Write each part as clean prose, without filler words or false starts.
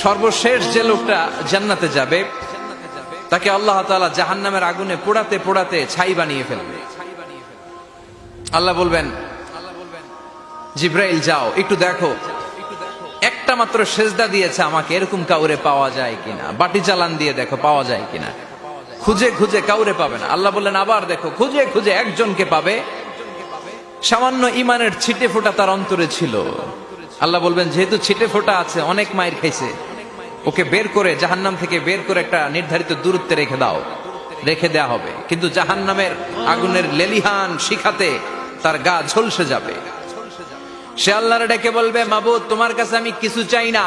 সর্বশেষ যে লোকটা জান্নাতে যাবে তাকে আল্লাহ তাআলা জাহান্নামের আগুনে পোড়াতে পোড়াতে ছাই বানিয়ে ফেলবে। আল্লাহ বলবেন, জিব্রাইল যাও একটু দেখো, একটা মাত্র সেজদা দিয়েছে আমাকে, এরকম কাউরে পাওয়া যায় কিনা। বাটি চালান দিয়ে দেখো পাওয়া যায় কিনা। খুঁজে খুঁজে কাউরে পাবে না। আল্লাহ বললেন আবার দেখো, খুঁজে খুঁজে একজনকে পাবে, সামান্য ইমানের ছিটে ফোঁটা তার অন্তরে ছিল। আল্লাহ বলবেন যেহেতু ছিটে ফোঁটা আছে, অনেক মায়ের খাইছে, ওকে বের করে জাহান্নাম থেকে বের করে একটা নির্ধারিত দূরত্বে রেখে দাও। রেখে দেয়া হবে, কিন্তু জাহান্নামের আগুনের লেলিহান শিখাতে তার গা ঝলসে যাবে। সে আল্লাহর ডেকে বলবে, মাবুদ তোমার কাছে আমি কিছু চাই না,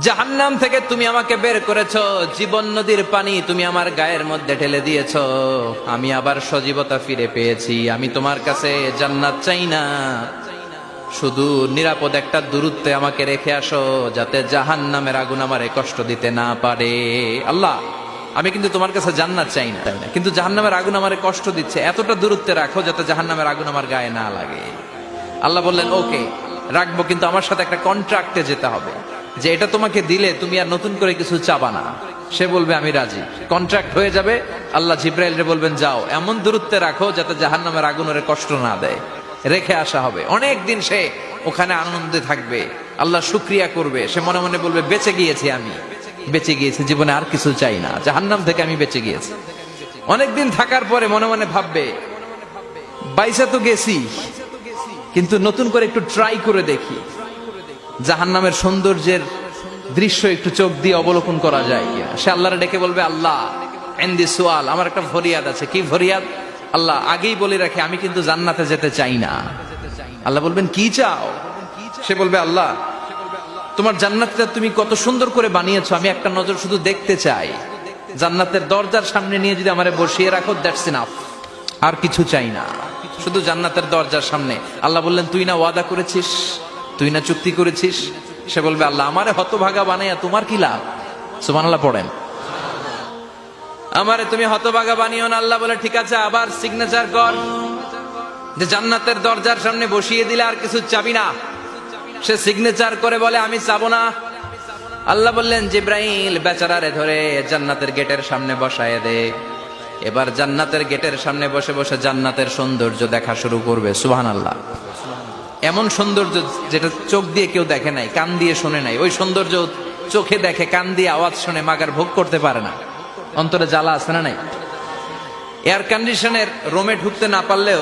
জাহান্নাম থেকে তুমি আমাকে বের করেছো, জীবন নদীর পানি তুমি আমার গায়ের মধ্যে ঢেলে দিয়েছো, আমি আবার সজীবতা ফিরে পেয়েছি। আমি তোমার কাছে জান্নাত চাই না, শুধু নিরাপদ একটা দূরত্বে আমাকে রেখে আসো, যাতে জাহান্নামের আগুন আমারে কষ্ট দিতে না পারে। আল্লাহ আমি কিন্তু তোমার কাছে জান্নাত চাই না, কিন্তু জাহান্নামের আগুন আমারে কষ্ট দিচ্ছে, এতটা দূরত্বে রাখো যাতে জাহান্নামের আগুন আমার গায়ে না লাগে। আল্লাহ বললেন ওকে রাখবো, কিন্তু আমার সাথে একটা কন্ট্রাক্টে যেতে হবে, যে এটা তোমাকে দিলে তুমি আর নতুন করে কিছু চাবা না। সে বলবে আমি রাজি, কন্ট্রাক্ট হয়ে যাবে। আল্লাহ জিব্রাইলকে বলবেন যাও এমন দূরত্বে রাখো যাতে জাহান্নামের আগুন ওরে কষ্ট না দেয়। রেখে আসা হবে, অনেক দিন সে ওখানে আনন্দে থাকবে, আল্লাহ শুকরিয়া করবে। সে মনে মনে বলবে বেঁচে গিয়েছি, আমি বেঁচে গিয়েছি, জীবনে আর কিছু চাই না, জাহান্নাম থেকে আমি বেঁচে গিয়েছি। অনেকদিন থাকার পরে মনে মনে ভাববে বাইসা তো গেছি, কিন্তু নতুন করে একটু ট্রাই করে দেখি, জাহান্নামের সৌন্দর্যের দৃশ্য একটু চোখ দিয়ে অবলোকন করা যায় কিনা। সে আল্লাহরে ডেকে বলবে আল্লাহ ইনদি সুআল, আমার একটা ফরিয়াদ আছে। কি ফরিয়াদ? আল্লাহ আগেই বলে রাখে আমি কিন্তু জান্নাতে যেতে চাই না। আল্লাহ বলবেন কি চাও? সে বলবে আল্লাহ তোমার জান্নাতটা তুমি কত সুন্দর করে বানিয়েছো, আমি একটা নজর শুধু দেখতে চাই। জান্নাতের দরজার সামনে নিয়ে যদি আমারে বসিয়ে রাখো, দ্যাটস ইনাফ, আর কিছু চাই না, শুধু জান্নাতের দরজার সামনে। আল্লাহ বললেন তুই না ওয়াদা করেছিস, তুই না চুক্তি করেছিস। সে বলবে আল্লাহ আমারে হতভাগা বানাইয়া তোমার কি লাভ? সুবহানাল্লাহ পড়েন। আমারে তুমি হতভাগা বানিও না। আল্লাহ বলে ঠিক আছে, আবার সিগনেচার কর যে জান্নাতের দরজার সামনে বসিয়ে দিলে আর কিছু চাবি না। সে সিগনেচার করে বলে আমি চাবো না। আল্লাহ বললেন জিব্রাইল বেচারারে ধরে জান্নাতের গেটের সামনে বসায় দে। এবার জান্নাতের গেটের সামনে বসে বসে জান্নাতের সৌন্দর্য দেখা শুরু করবে। সুবহানাল্লাহ। এমন সৌন্দর্য যেটা চোখ দিয়ে কেউ দেখে নাই, কান দিয়ে শোনে নাই। ওই সৌন্দর্য চোখে দেখে, কান দিয়ে আওয়াজ শুনে মাগার ভোগ করতে পারে না। অন্তরে জ্বালা আছে না নাই? এয়ার কন্ডিশনের রুমে ঢুকতে না পারলেও,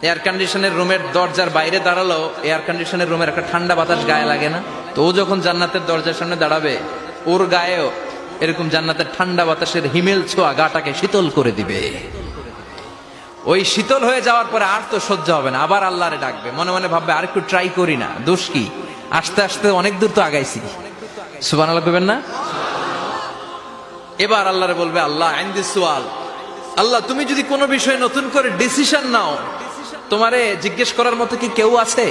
এয়ার কন্ডিশনের রুমের দরজার বাইরে দাঁড়ালো, এয়ার কন্ডিশনের রুমের একটা ঠান্ডা বাতাস গায়ে লাগে না? তো ও যখন জান্নাতের দরজার সামনে দাঁড়াবে, ওর গায়েও এরকম জান্নাতের ঠান্ডা বাতাসের হিমেল ছোঁয়া গাটাকে শীতল করে দিবে। ওই শীতল হয়ে যাওয়ার পরে আর তো সহ্য হবে না, আবার আল্লাহরে ডাকবে। মনে মনে ভাববে আর একটু ট্রাই করি না, দোষ কি, আস্তে আস্তে অনেক দূর তো আগাইছি। সুবহানাল্লাহ কইবেন না? এবার আল্লাহরে বলবে আল্লাহ ইনদি সুআল, আল্লাহ তুমি যদি কোনো বিষয়ে নতুন করে ডিসিশন নাও, তোমারে জিজ্ঞেস করার মতো কি কেউ আছে?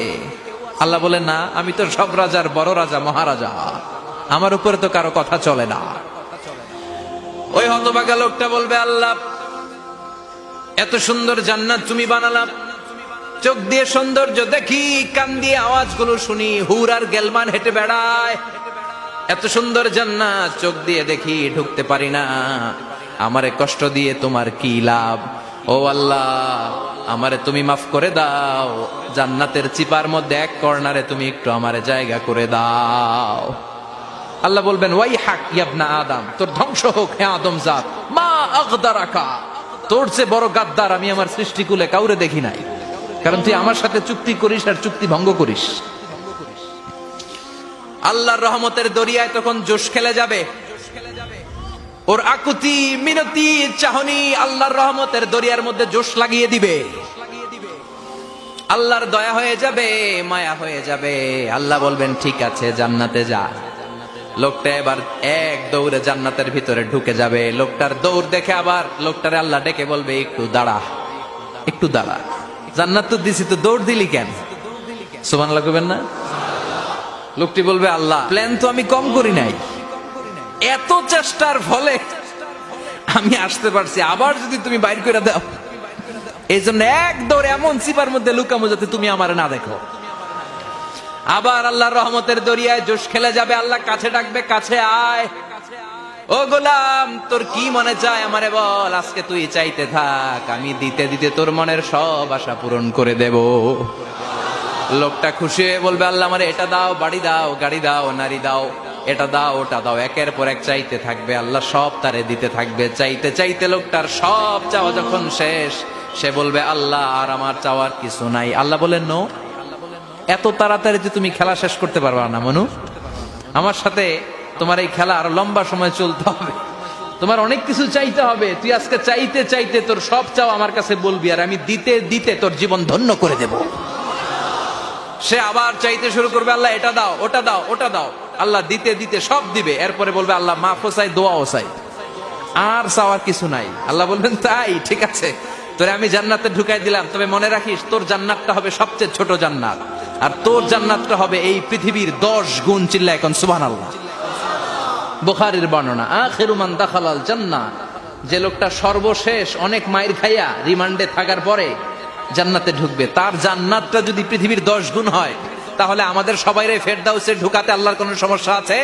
আল্লাহ বলে না, আমি তো সব রাজার বড় রাজা, মহারাজা, আমার উপরে তো কারো কথা চলে না। ওই হতভাগা লোকটা বলবে আল্লাহ এত সুন্দর জান্নাত তুমি বানালাম, চোখ দিয়ে সৌন্দর্য দেখি, কান দিয়ে আওয়াজগুলো শুনি, হুর আর গেলমান হেঁটে বেড়ায়, এত সুন্দর জান্নাত চোখ দিয়ে দেখি, ঢুকতে পারি না, আমারে কষ্ট দিয়ে তোমার কি লাভ? ও আল্লাহ আমারে তুমি মাফ করে দাও, জান্নাতের চিপার মধ্যে এক কর্নারে তুমি একটু আমারে জায়গা করে দাও। আল্লাহ বলবেন ওয়াই হাক ইবনা আদম, তোর ধ্বংস হোক হে আদম জাত, মা আগদারাকা, তোর চেয়ে বড় গাদ্দার আমি আমার সৃষ্টিকুলে কাউরে দেখি নাই, কারণ তুই আমার সাথে চুক্তি করিস আর চুক্তি ভঙ্গ করিস। আল্লাহর রহমতের দরিয়ায় তখন জোশ খেলে যাবে, ওর আকুতি মিনতি চাহনি আল্লাহর রহমতের দরিয়ার মধ্যে জোশ লাগিয়ে দিবে। আল্লাহর দয়া হয়ে যাবে, মায়া হয়ে যাবে। আল্লাহ বলবেন ঠিক আছে জান্নাতে যা। লোকটা এবার এক দৌড়ে জান্নাতের ভিতরে ঢুকে যাবে। লোকটার দৌড় দেখে আবার লোকটারে আল্লাহ ডেকে বলবে একটু দাঁড়া, একটু দাঁড়া, জান্নাত তো দিছি, তো দৌড় দিলি কেন? সুবহানাল্লাহ কইবেন না? লোকটি বলবে আল্লাহ প্ল্যান তো আমি কম করি নাই, এত চেষ্টার ফলে আমি আসতে পারছি, আবার যদি তুমি বাইর করে দাও, এই জন্য এক দৌড়ে এমন চিপার মধ্যে লুকামো যাতে তুমি আমার না দেখো। আবার আল্লাহর রহমতের দরিয়ায় জোশ খেলে যাবে, আল্লাহ কাছে ডাকবে, কাছে আয়। ও গোলাম, তোর কি মনে চায় আমারে বল, আজকে তুই চাইতে থাক, আমি দিতে দিতে তোর মনের সব আশা পূরণ করে দেব। লোকটা খুশি হয়ে বলবে, আল্লাহ আমারে এটা দাও, বাড়ি দাও, গাড়ি দাও, নারী দাও, এটা দাও, ওটা দাও, একের পর এক চাইতে থাকবে, আল্লাহ সব তারে দিতে থাকবে। চাইতে চাইতে লোকটার সব চাওয়া যখন শেষ, সে বলবে, আল্লাহ আর আমার চাওয়ার কিছু নাই। আল্লাহ বলেন, নো, এত তাড়াতাড়ি যে তুমি খেলা শেষ করতে পারবা না মনু, আমার সাথে তোমার এই খেলা আরো লম্বা সময় চলতে হবে, তোমার অনেক কিছু চাইতে হবে। তুই আজকে চাইতে চাইতে তোর সব চাও আমার কাছে বলবি, আর আমি দিতে দিতে তোর জীবন ধন্য করে দেব। সে আবার চাইতে শুরু করবে, আল্লাহ এটা দাও, ওটা দাও, ওটা দাও, আল্লাহ দিতে দিতে সব দিবে। এরপরে বলবে, আল্লাহ মাফও চাই, দোয়াও চাই, আর চাওয়ার কিছু নাই। আল্লাহ বলবেন, তাই ঠিক আছে, তোরে আমি জান্নাতে ঢুকাই দিলাম, তবে মনে রাখিস তোর জান্নাতটা হবে সবচেয়ে ছোট জান্নাত, আর তোর জান্নাতটা হবে এই পৃথিবীর 10 গুণ। চিল্লা এখন সুবহানাল্লাহ। বুখারীর বর্ণনা, আখিরু মান দাখালাল জান্নাহ, যে লোকটা সর্বশেষ অনেক মাইর খাইয়া রিমান্ডে থাকার পরে জান্নাতে ঢুকবে, তার জান্নাতটা যদি পৃথিবীর 10 গুণ হয়, তাহলে আমাদের সবাইরে ফেরদাউসে ঢুকাতে আল্লাহর কোনো সমস্যা আছে?